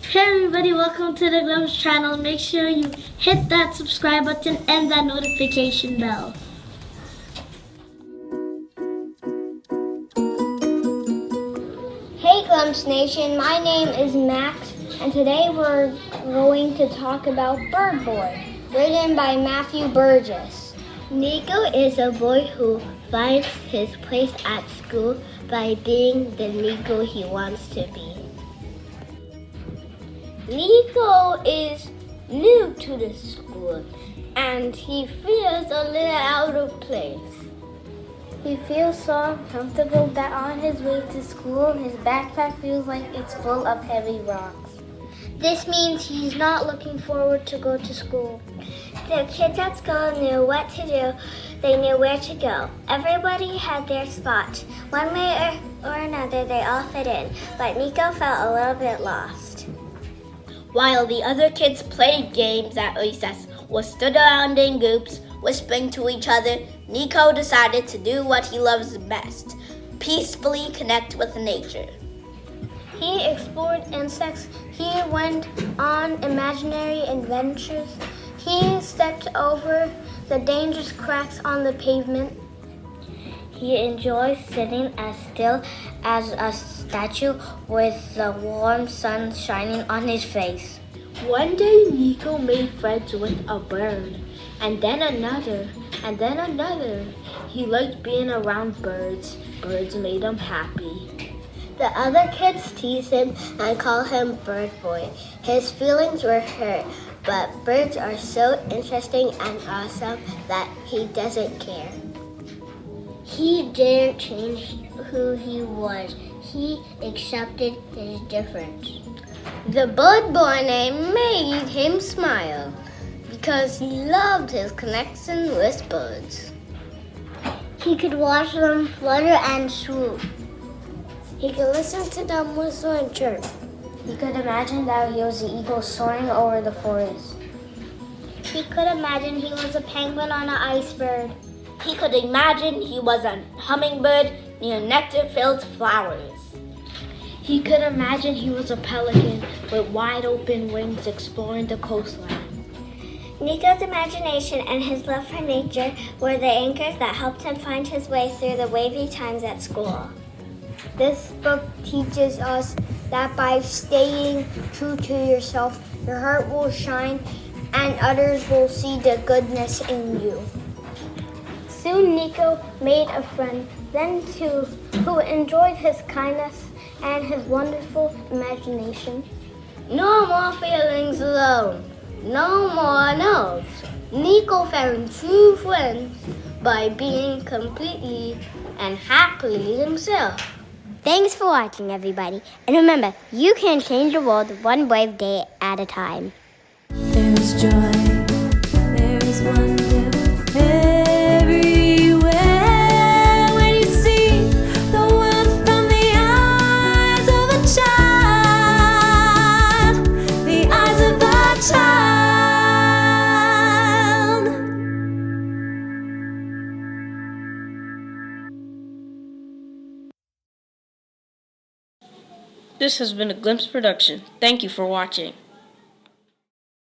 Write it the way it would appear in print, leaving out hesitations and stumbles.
Hey everybody, welcome to the Glimpse channel. Make sure you hit that subscribe button and that notification bell. Hey Glimpse Nation, my name is Max and today we're going to talk about Bird Boy, written by Matthew Burgess. Nico is a boy who finds his place at school by being the Nico he wants to be. Nico is new to the school and he feels a little out of place. He feels so uncomfortable that on his way to school, his backpack feels like it's full of heavy rocks. This means he's not looking forward to go to school. The kids at school knew what to do. They knew where to go. Everybody had their spot. One way or another, they all fit in, but Nico felt a little bit lost. While the other kids played games at recess or stood around in groups, whispering to each other, Nico decided to do what he loves best, peacefully connect with nature. He explored insects. He went on imaginary adventures. He stepped over the dangerous cracks on the pavement. He enjoys sitting as still as a statue with the warm sun shining on his face. One day, Nico made friends with a bird, and then another, and then another. He liked being around birds. Birds made him happy. The other kids teased him and called him Bird Boy. His feelings were hurt, but birds are so interesting and awesome that he doesn't care. He didn't change who he was. He accepted his difference. The Bird Boy name made him smile because he loved his connection with birds. He could watch them flutter and swoop. He could listen to them whistle and chirp. He could imagine that he was the eagle soaring over the forest. He could imagine he was a penguin on an iceberg. He could imagine he was a hummingbird near nectar-filled flowers. He could imagine he was a pelican with wide open wings exploring the coastline. Nico's imagination and his love for nature were the anchors that helped him find his way through the wavy times at school. This book teaches us that by staying true to yourself, your heart will shine and others will see the goodness in you. Soon Nico made a friend, then two, who enjoyed his kindness and his wonderful imagination. No more feelings alone. No more no's. Nico found true friends by being completely and happily himself. Thanks for watching, everybody. And remember, you can change the world one brave day at a time. There's joy, there's wonder everywhere when you see the world from the eyes of a child, the eyes of a child. This has been a Glimpse production. Thank you for watching.